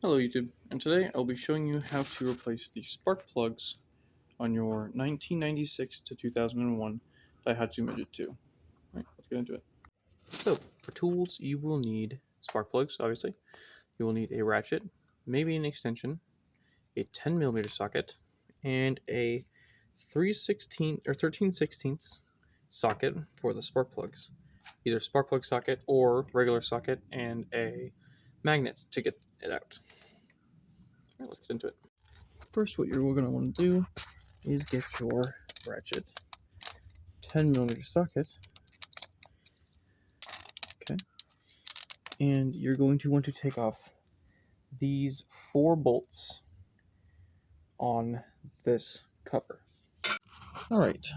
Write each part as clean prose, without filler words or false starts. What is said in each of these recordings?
Hello YouTube, and today I'll be showing you how to replace the spark plugs on your 1996 to 2001 Daihatsu Midget II. Alright, let's get into it. So, for tools, you will need spark plugs, obviously. You will need a ratchet, maybe an extension, a 10mm socket, and a 3/16 or 13/16 socket for the spark plugs. Either spark plug socket or regular socket, and a magnet to get it out. Alright, let's get into it. First, what you're going to want to do is get your ratchet, 10mm socket, okay, and you're going to want to take off these 4 bolts on this cover. Alright,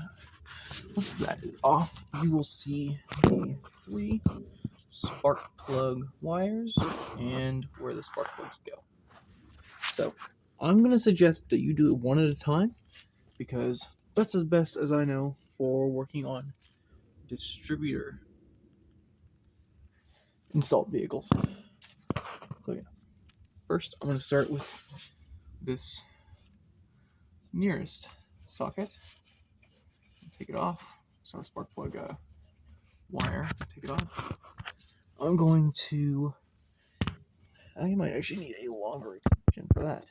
once that is off, you will see the 3 spark plug wires and where the spark plugs go. So, I'm going to suggest that you do it one at a time, because that's as best as I know for working on distributor installed vehicles. So yeah, first I'm going to start with this nearest socket. Take it off. So our spark plug wire. Take it off. I'm going to. I might actually need a longer extension for that.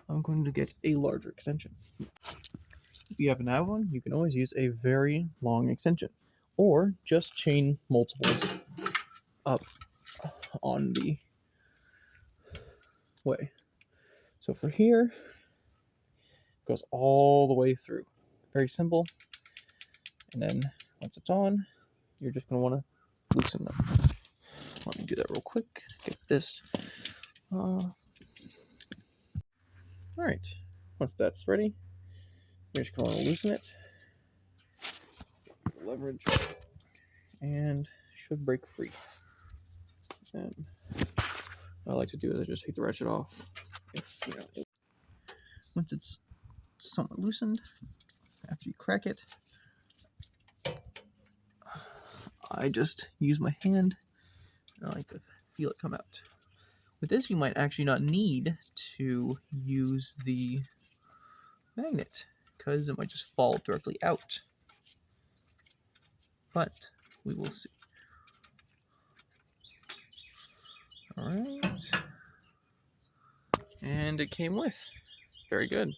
I'm going to get a larger extension. If you happen to have one, you can always use a very long extension, or just chain multiples up on the way. So for here, it goes all the way through. Very simple. And then once it's on, you're just going to want to loosen them. Let me do that real quick. Get this. All right. Once that's ready, you're just going to want to loosen it. Leverage. And should break free. And what I like to do is I just take the ratchet off. Once it's somewhat loosened, after you crack it, I just use my hand, and I like to feel it come out. With this, you might actually not need to use the magnet, because it might just fall directly out. But we will see. Alright. And it came with. Very good.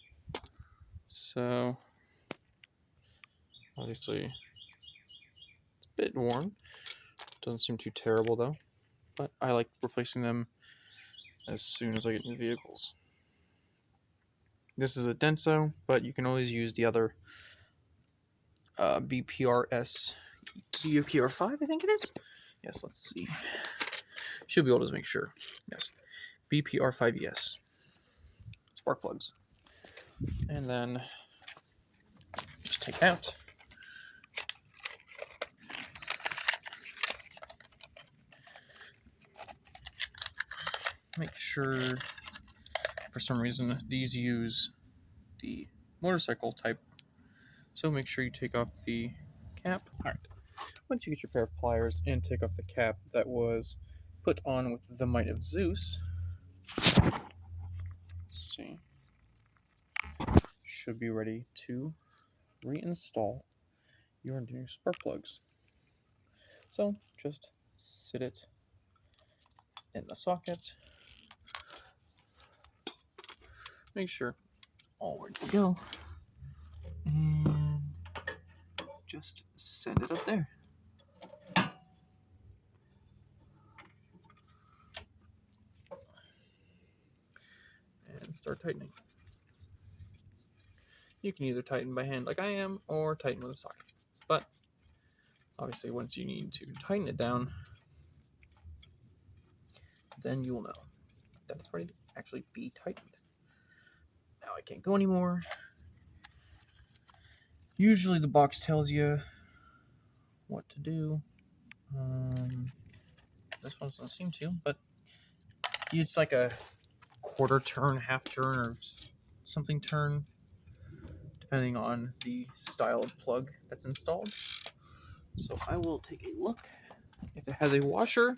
So, obviously, it's a bit worn. Doesn't seem too terrible though. But I like replacing them as soon as I get new vehicles. This is a Denso, but you can always use the other BPRS, BPR5, I think it is? Yes, let's see. Should be able to make sure. Yes, BPR5ES. Spark plugs. And then just take out. Make sure, for some reason, these use the motorcycle type, so make sure you take off the cap. Alright, once you get your pair of pliers and take off the cap that was put on with the Might of Zeus, let's see, should be ready to reinstall your new spark plugs. So just sit it in the socket, make sure it's all ready to go, and just send it up there. And start tightening. You can either tighten by hand like I am, or tighten with a socket. But obviously once you need to tighten it down, then you will know that it's ready to actually be tightened. Now I can't go anymore. Usually the box tells you what to do. This one doesn't seem to, but it's like a quarter turn, half turn, or something turn, depending on the style of plug that's installed. So I will take a look. If it has a washer,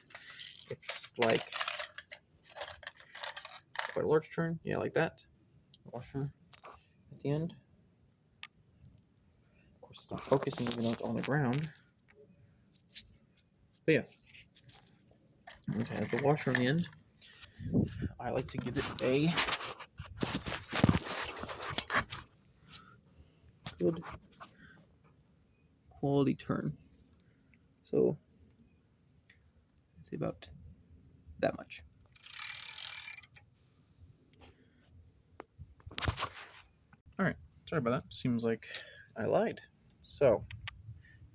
it's like quite a large turn. Yeah, like that. Washer at the end. Of course, it's not focusing even though it's on the ground. But yeah, it has the washer on the end. I like to give it a good quality turn. So I'd say about that much. Alright, sorry about that. Seems like I lied. So,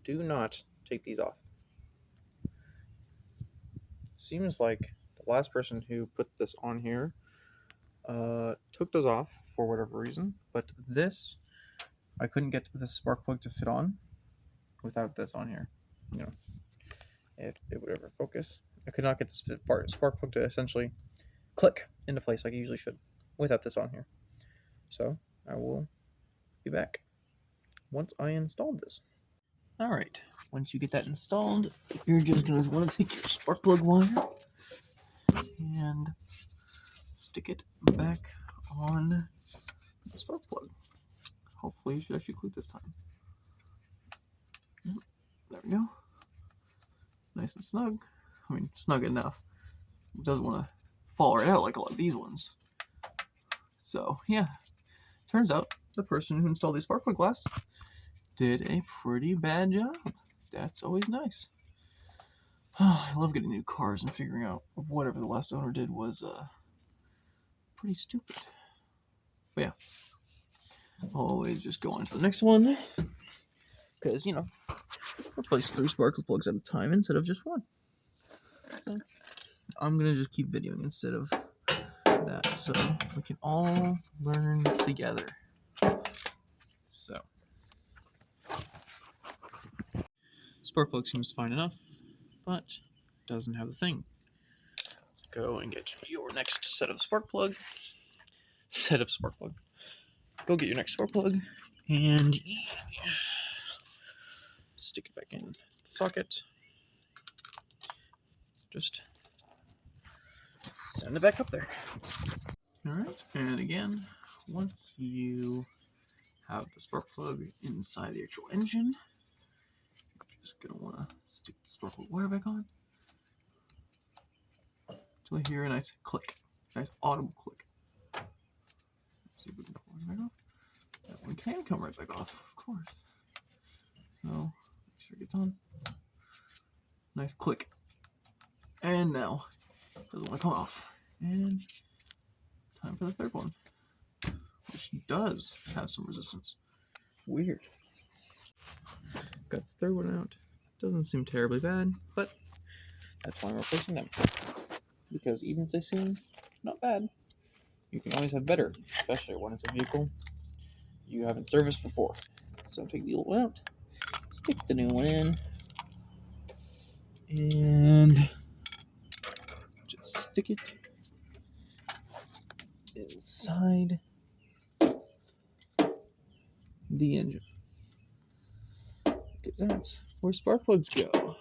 do not take these off. It seems like the last person who put this on here took those off for whatever reason, but this, I couldn't get this spark plug to fit on without this on here. You know, if it would ever focus. I could not get this spark plug to essentially click into place like it usually should without this on here. So, I will be back once I installed this. Alright, once you get that installed, you're just going to want to take your spark plug wire and stick it back on the spark plug. Hopefully you should actually click this time. Yep, there we go. Nice and snug. I mean, snug enough. It doesn't want to fall right out like a lot of these ones. So, yeah. Turns out the person who installed the spark plug glass did a pretty bad job. That's always nice. I love getting new cars and figuring out whatever the last owner did was pretty stupid. But yeah, always just go on to the next one. Because, you know, replace 3 sparkle plugs at a time instead of just one. So I'm going to just keep videoing instead of that so we can all learn together. So, spark plug seems fine enough, but doesn't have the thing. Go and get your next set of spark plug. Go get your next spark plug and stick it back in the socket. Just send it back up there. Alright, and again, once you have the spark plug inside the actual engine, you're just going to want to stick the spark plug wire back on until you hear a nice click, nice audible click. See if we can pull it back off. That one can come right back off, of course. So, make sure it gets on. Nice click. And now, doesn't want to come off. And time for the third one, which does have some resistance. Weird. Got the third one out. Doesn't seem terribly bad, but that's why I'm replacing them. Because even if they seem not bad, you can always have better, especially when it's a vehicle you haven't serviced before. So take the old one out, stick the new one in, and just stick it inside the engine. Because that's where spark plugs go.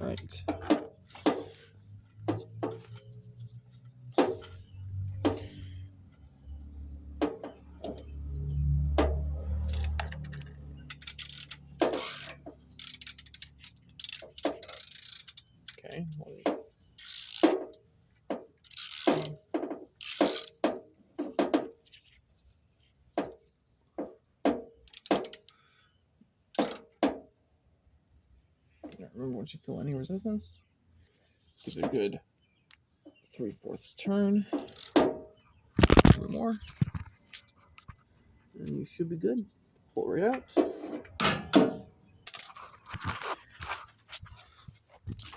Alright. Okay. Remember, once you feel any resistance, give it a good 3/4 turn. A little more. And you should be good. Pull it right out.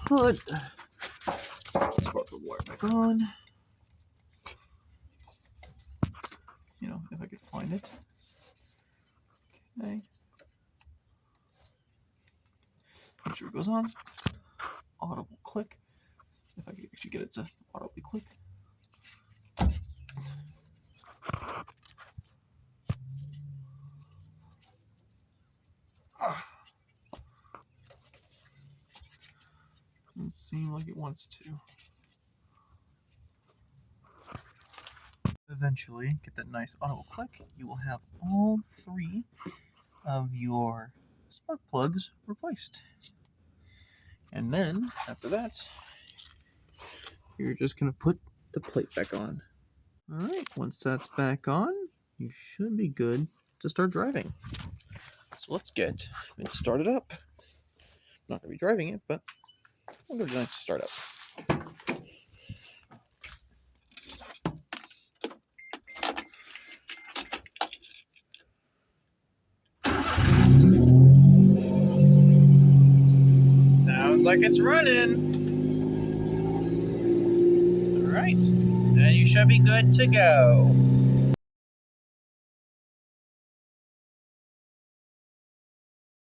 Put spark plug wire back on. You know, if I could find it. Okay. Make sure it goes on. Audible click. If I could actually get it to audibly click. So Doesn't seem like it wants to. Eventually, get that nice audible click, you will have all 3 of your spark plugs replaced. And then, after that, you're just going to put the plate back on. Alright, once that's back on, you should be good to start driving. So let's get it started up. Not going to be driving it, but we'll give it a nice start up. Sounds like it's running. Alright, and you should be good to go.